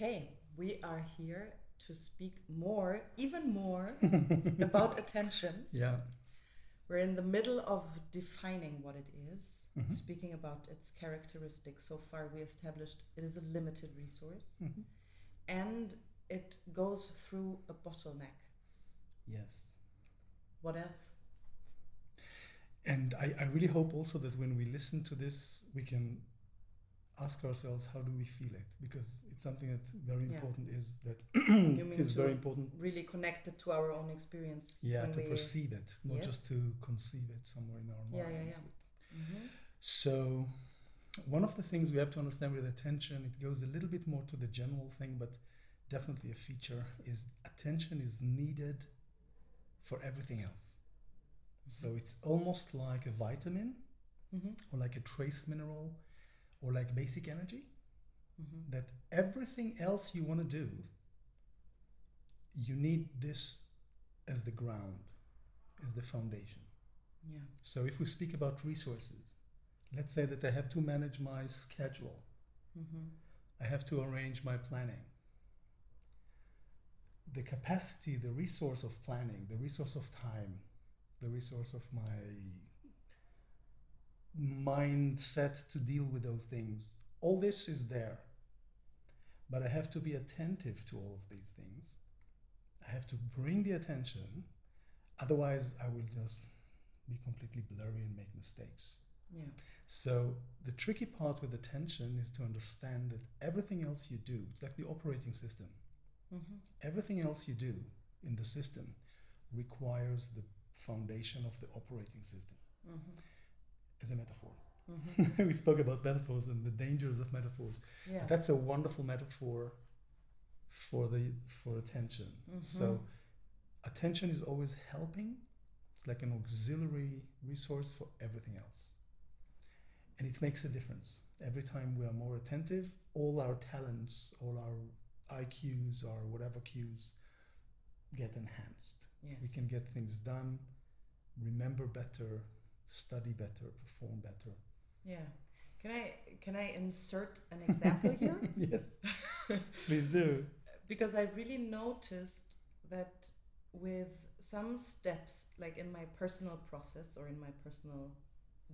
Okay, we are here to speak more, even more, about attention. Yeah. We're in the middle of defining what it is, speaking about its characteristics. So far, we established it is a limited resource, and it goes through a bottleneck. Yes. What else? And I really hope also that when we listen to this, we can ask ourselves, how do we feel it? Because it's something that very important is that it is very important. Really connected to our own experience. Yeah, to perceive it, not just to conceive it somewhere in our minds. So one of the things we have to understand with attention, it goes a little bit more to the general thing, but definitely a feature is attention is needed for everything else. So it's almost like a vitamin or like a trace mineral or like basic energy that everything else you want to do, you need this as the ground, as the foundation. Yeah. So if we speak about resources, let's say that I have to manage my schedule. I have to arrange my planning. The capacity, the resource of planning, the resource of time, the resource of my mindset to deal with those things, all this is there. But I have to be attentive to all of these things. I have to bring the attention, otherwise I will just be completely blurry and make mistakes. Yeah. So the tricky part with attention is to understand that everything else you do, it's like the operating system. Everything else you do in the system requires the foundation of the operating system as a metaphor. We spoke about metaphors and the dangers of metaphors. Yeah. But that's a wonderful metaphor for attention. So attention is always helping. It's like an auxiliary resource for everything else. And it makes a difference. Every time we are more attentive, all our talents, all our IQs or whatever Qs get enhanced. Yes. We can get things done, remember better, study better, perform better. Yeah. Can I insert an example here? Yes, please do. Because I really noticed that with some steps, like in my personal process or in my personal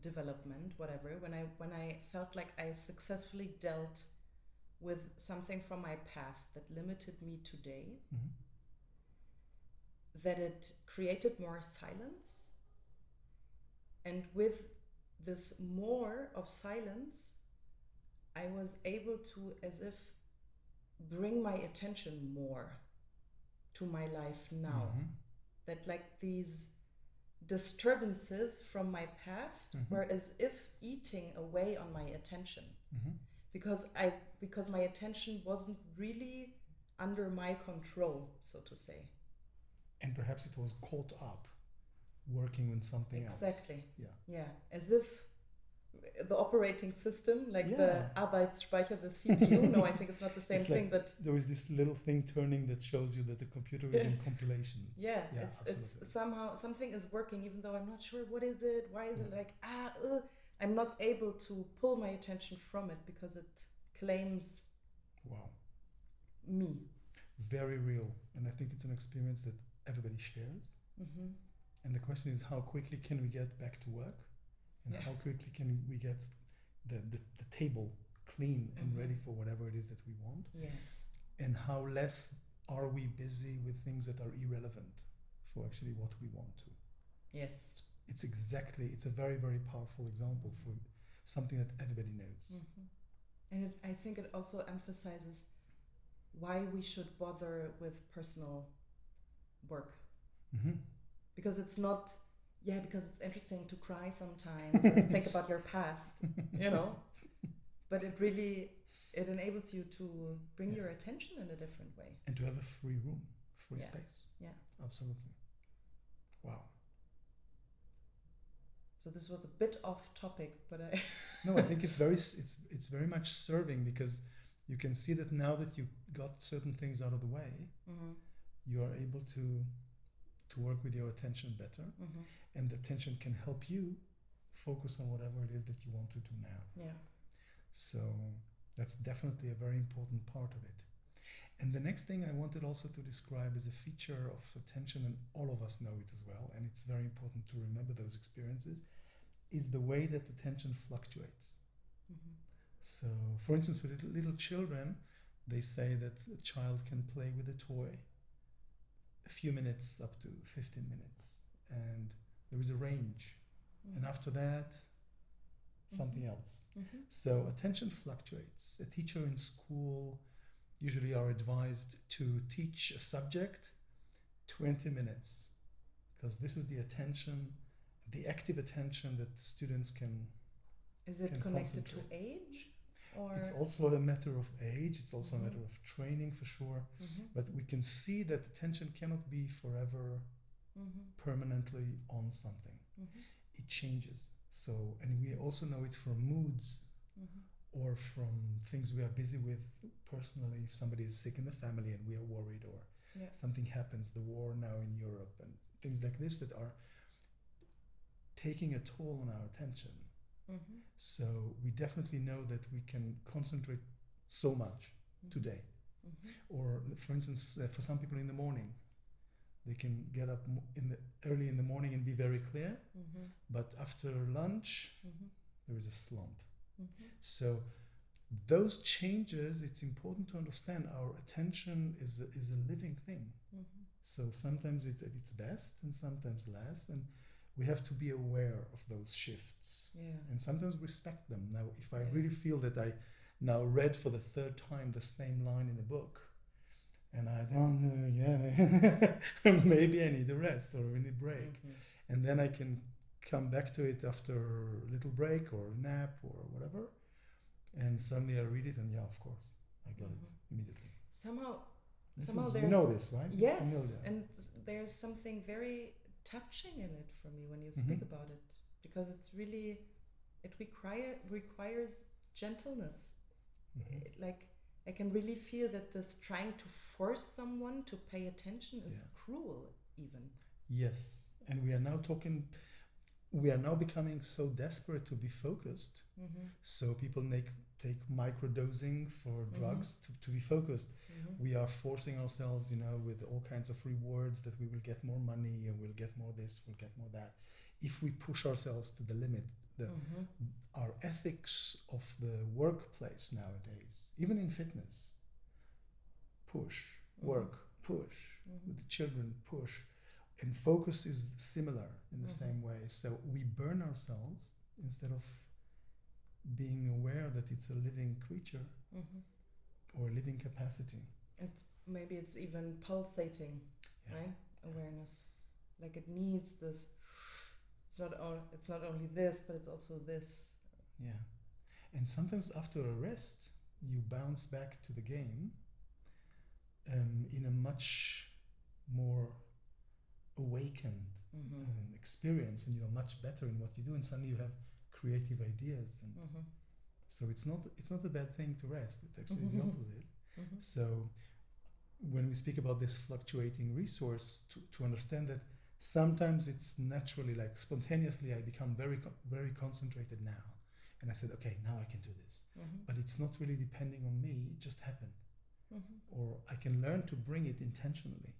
development, whatever, when I felt like I successfully dealt with something from my past that limited me today, that it created more silence. And with this more of silence, I was able to, as if, bring my attention more to my life now. That like these disturbances from my past were as if eating away on my attention. Because my attention wasn't really under my control, so to say. And perhaps it was caught up working with something else. Exactly. Yeah. As if the operating system, like the Arbeitsspeicher, the CPU. No, I think it's not the same thing, but there is this little thing turning that shows you that the computer is in compilation. It's somehow something is working, even though I'm not sure what is it. Why is it like I'm not able to pull my attention from it because it claims me. Very real, and I think it's an experience that everybody shares. And the question is, how quickly can we get back to work? And how quickly can we get the table clean and ready for whatever it is that we want? Yes. And how less are we busy with things that are irrelevant for actually what we want to? Yes. It's a very, very powerful example for something that everybody knows. And I think it also emphasizes why we should bother with personal work. Because it's not, because it's interesting to cry sometimes and think about your past, but it enables you to bring your attention in a different way. And to have a free room, free space. Yeah. Absolutely. Wow. So this was a bit off topic, but No, I think it's very much serving, because you can see that now that you got certain things out of the way, you are able to work with your attention better, and the attention can help you focus on whatever it is that you want to do now. Yeah. So that's definitely a very important part of it. And the next thing I wanted also to describe as a feature of attention, and all of us know it as well, and it's very important to remember those experiences, is the way that attention fluctuates. Mm-hmm. So, for instance, with little children, they say that a child can play with a toy a few minutes up to 15 minutes, and there is a range. Mm-hmm. And after that, something else. Mm-hmm. So attention fluctuates. A teacher in school usually are advised to teach a subject 20 minutes, because this is the attention, the active attention that students can. Is it connected to age? Or? It's also a matter of age, it's also a matter of training for sure, but we can see that attention cannot be forever permanently on something. It changes. So, and we also know it from moods or from things we are busy with personally. If somebody is sick in the family and we are worried, or something happens, the war now in Europe and things like this that are taking a toll on our attention. So we definitely know that we can concentrate so much today. Or for instance, for some people in the morning, they can get up early in the morning and be very clear, but after lunch, there is a slump. So those changes, it's important to understand our attention is a living thing. So sometimes it's at its best and sometimes less, and we have to be aware of those shifts and sometimes respect them. Now, if I really feel that I now read for the third time the same line in a book, and I don't know, maybe I need a rest or I need a break. And then I can come back to it after a little break or a nap or whatever. And suddenly I read it and of course, I got it immediately. Somehow there's... You know this, right? Yes, and there's something very touching in it for me when you speak about it. Because it's really, it requires gentleness. Like, I can really feel that this trying to force someone to pay attention is cruel, even. Yes, and we are now becoming so desperate to be focused. So people take microdosing for drugs to be focused. We are forcing ourselves, with all kinds of rewards that we will get more money and we'll get more this, we'll get more that. If we push ourselves to the limit, our ethics of the workplace nowadays, even in fitness, push, work, push, with the children, push, and focus is similar in the same way. So we burn ourselves instead of being aware that it's a living creature or a living capacity. Maybe it's even pulsating, right? Awareness, like it needs this. It's not only this, but it's also this. Yeah, and sometimes after a rest, you bounce back to the game in a much more awakened experience, and you're much better in what you do, and suddenly you have creative ideas, and so it's not a bad thing to rest. It's actually the opposite. So when we speak about this fluctuating resource, to understand that sometimes it's naturally, like spontaneously, I become very very concentrated now, and I said, okay, now I can do this, but it's not really depending on me, it just happened. Or I can learn to bring it intentionally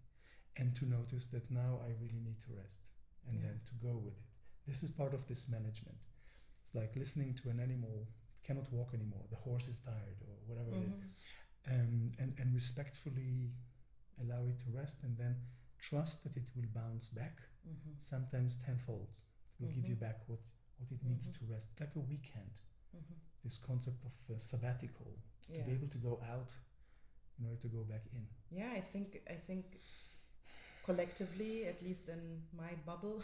and to notice that now I really need to rest, and then to go with it. This is part of this management. It's like listening to an animal cannot walk anymore, the horse is tired or whatever it is, and respectfully allow it to rest, and then trust that it will bounce back, sometimes tenfold. It will give you back what it needs to rest, like a weekend. This concept of sabbatical, to be able to go out in order to go back in. Yeah, I think collectively, at least in my bubble,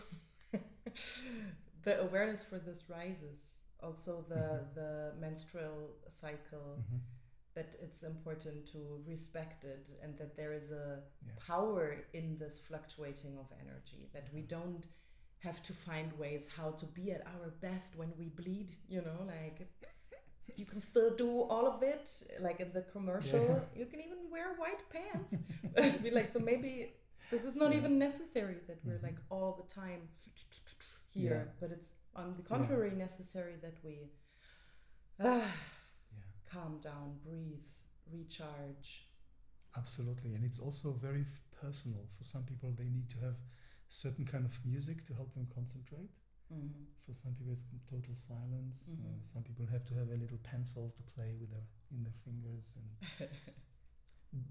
the awareness for this rises. Also the menstrual cycle, that it's important to respect it, and that there is a power in this fluctuating of energy, that we don't have to find ways how to be at our best when we bleed, like you can still do all of it, like in the commercial, you can even wear white pants. But be like, so maybe this is not even necessary that we're like all the time here, but it's on the contrary necessary that we calm down, breathe, recharge. Absolutely, and it's also very personal. For some people, they need to have certain kind of music to help them concentrate. For some people, it's total silence. Some people have to have a little pencil to play with in their fingers, and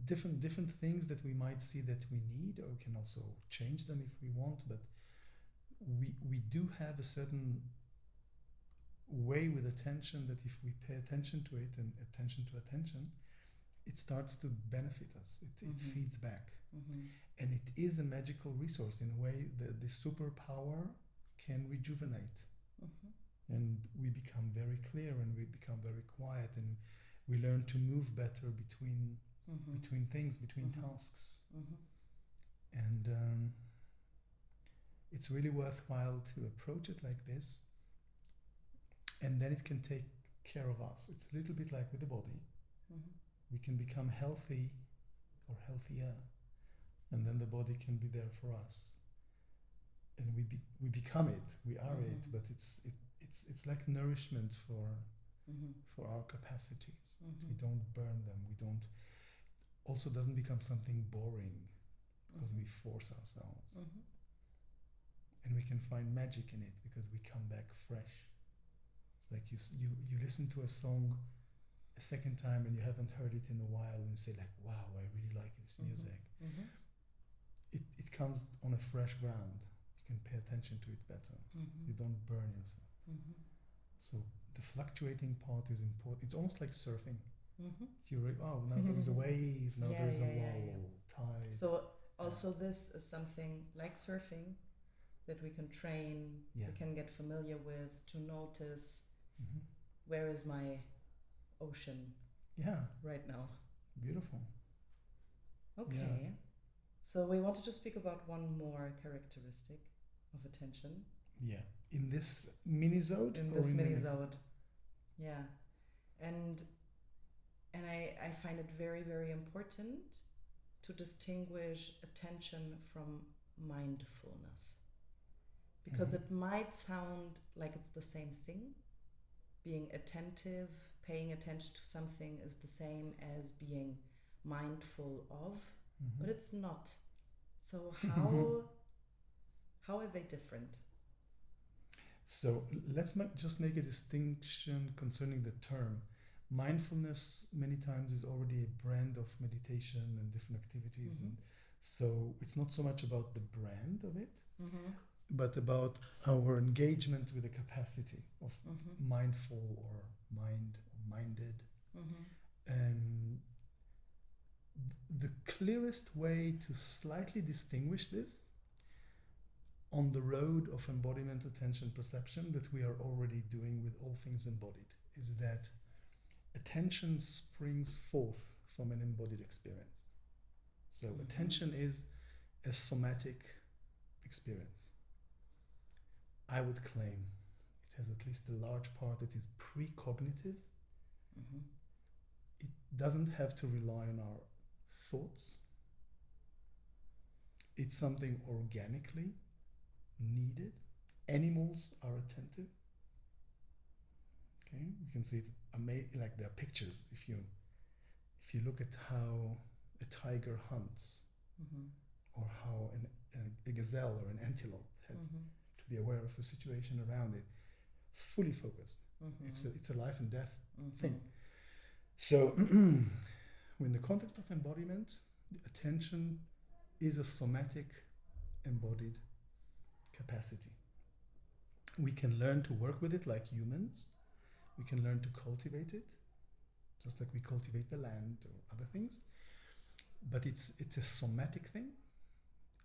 different things that we might see that we need, or we can also change them if we want. But we do have a certain way with attention that if we pay attention to it and attention to attention, it starts to benefit us. It feeds back. And it is a magical resource in a way that the superpower can rejuvenate. And we become very clear, and we become very quiet, and we learn to move better between things, between tasks. And it's really worthwhile to approach it like this, and then it can take care of us. It's a little bit like with the body. We can become healthy or healthier, and then the body can be there for us, and we become it. We are it, but it's like nourishment for our capacities. We don't burn them. We don't. Also, doesn't become something boring because we force ourselves, and we can find magic in it because we come back fresh. It's like you listen to a song a second time and you haven't heard it in a while, and you say like, wow, I really like this music. It comes on a fresh ground. You can pay attention to it better. You don't burn yourself. So the fluctuating part is important. It's almost like surfing. Now there is a wave, now there is a lull, tide. So also this is something like surfing that we can train, we can get familiar with, to notice where is my ocean right now. Beautiful. Okay. So we wanted to speak about one more characteristic of attention. Yeah. In this mini-sode? In this mini-sode. Yeah. And I find it very, very important to distinguish attention from mindfulness. Because it might sound like it's the same thing. Being attentive, paying attention to something is the same as being mindful of, but it's not. So how are they different? So let's just make a distinction concerning the term. Mindfulness many times is already a brand of meditation and different activities, and so it's not so much about the brand of it, but about our engagement with the capacity of mindful or minded. And the clearest way to slightly distinguish this on the road of embodiment, attention, perception that we are already doing with all things embodied is that attention springs forth from an embodied experience. So attention is a somatic experience. I would claim it has at least a large part that is precognitive. It doesn't have to rely on our thoughts. It's something organically needed. Animals are attentive. Okay, you can see it like there are pictures. If you look at how a tiger hunts, or how a gazelle or an antelope has to be aware of the situation around it, fully focused. It's a life and death thing. So in the context of embodiment, the attention is a somatic embodied capacity. We can learn to work with it like humans. We can learn to cultivate it, just like we cultivate the land or other things. But it's a somatic thing,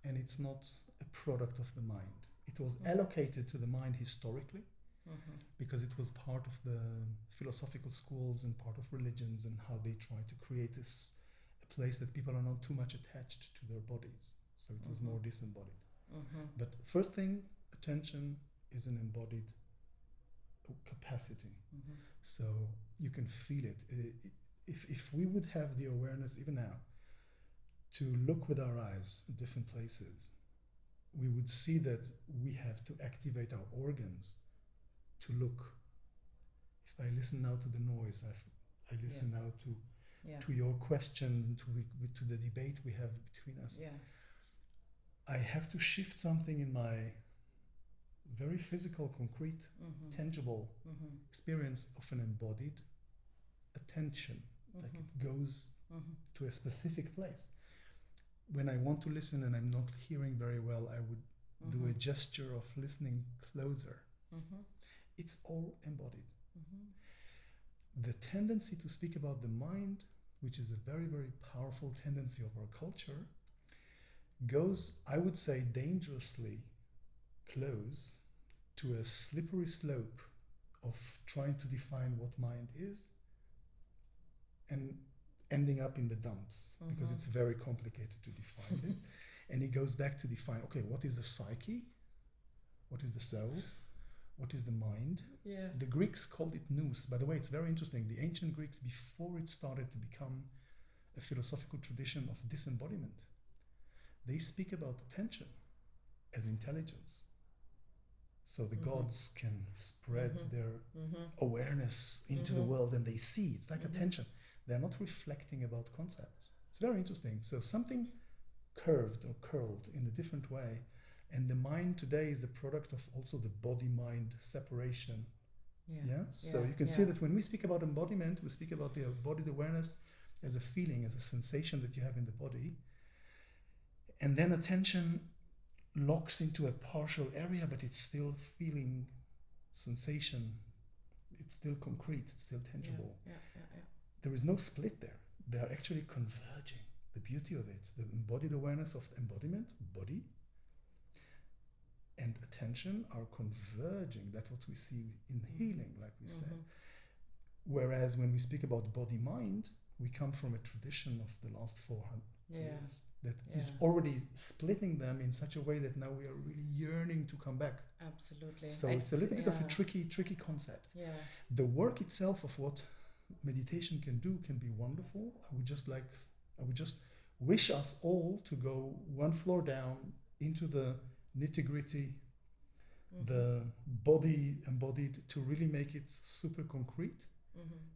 and it's not a product of the mind. It was allocated to the mind historically, because it was part of the philosophical schools and part of religions, and how they try to create a place that people are not too much attached to their bodies. So it was more disembodied. But first thing, attention is an embodied capacity. So you can feel it. If we would have the awareness even now to look with our eyes at different places, we would see that we have to activate our organs to look. If I listen now to the noise, I listen now to to your question, to the debate we have between us. Yeah. I have to shift something in my very physical, concrete, tangible experience of an embodied attention. Like it goes to a specific place. When I want to listen and I'm not hearing very well, I would do a gesture of listening closer. It's all embodied. The tendency to speak about the mind, which is a very, very powerful tendency of our culture, goes, I would say, dangerously close to a slippery slope of trying to define what mind is and ending up in the dumps, because it's very complicated to define this. And it goes back to define, okay, what is the psyche? What is the soul? What is the mind? Yeah. The Greeks called it nous. By the way, it's very interesting. The ancient Greeks, before it started to become a philosophical tradition of disembodiment, they speak about attention as intelligence. So the gods can spread their awareness into the world and they see. It's like attention. They're not reflecting about concepts. It's very interesting. So something curved or curled in a different way. And the mind today is a product of also the body-mind separation. Yeah. So you can see that when we speak about embodiment, we speak about the embodied awareness as a feeling, as a sensation that you have in the body. And then attention locks into a partial area, but it's still feeling sensation. It's still concrete. It's still tangible. There is no split there. They are actually converging. The beauty of it, the embodied awareness of embodiment, body, and attention are converging. That's what we see in healing, like we said. Whereas when we speak about body-mind, we come from a tradition of the last 400 years that is already splitting them in such a way that now we are really yearning to come back. Absolutely. So it's a little bit of a tricky concept. Yeah. The work itself of what meditation can do can be wonderful. I would just wish us all to go one floor down into the nitty-gritty, the body embodied, to really make it super concrete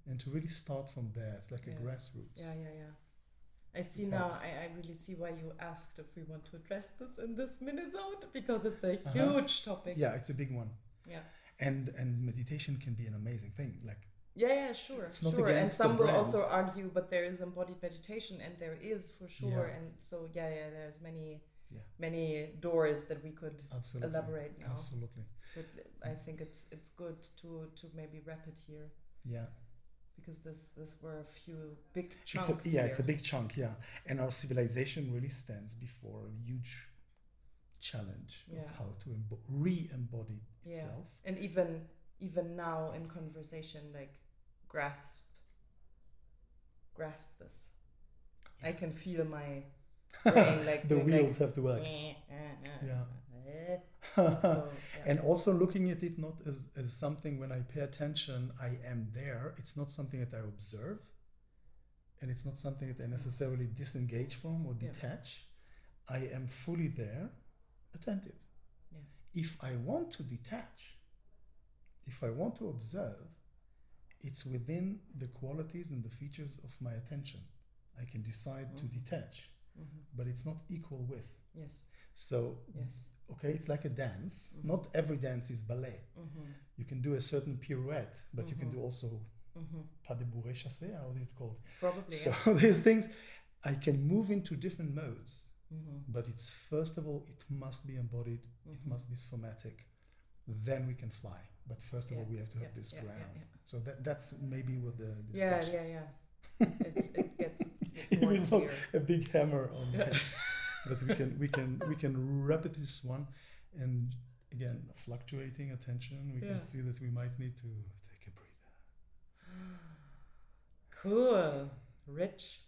and to really start from there. It's like a grassroots. Yeah. I see now, I really see why you asked if we want to address this in this Minnesota, because it's a huge topic. Yeah, it's a big one. Yeah. And meditation can be an amazing thing. Like, sure. It's not sure. And some the will brand. also argue, but there is embodied meditation, and there is for sure. And so there's many doors that we could elaborate now. Absolutely. But I think it's good to maybe wrap it here. Yeah. Because this were a few big chunks. It's a big chunk, and our civilization really stands before a huge challenge of how to re-embody itself. And even now in conversation, like grasp this. I can feel my brain like the wheels have to work. And also looking at it not as something, when I pay attention, I am there. It's not something that I observe, and it's not something that I necessarily disengage from or detach. I am fully there, attentive. If I want to detach, if I want to observe, it's within the qualities and the features of my attention. I can decide to detach, but it's not equal with. So, okay, it's like a dance. Not every dance is ballet. You can do a certain pirouette, but you can do also pas de bourrée chassé, how is it called? Probably. So these things, I can move into different modes, but it's, first of all, it must be embodied, it must be somatic. Then we can fly. But first of all, we have to have this ground. So that's maybe what the discussion. It gets more clear. Not a big hammer on the head. But we can replicate this one, and again, fluctuating attention, we can see that we might need to take a breather. Cool. Rich.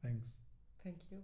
Thanks. Thank you.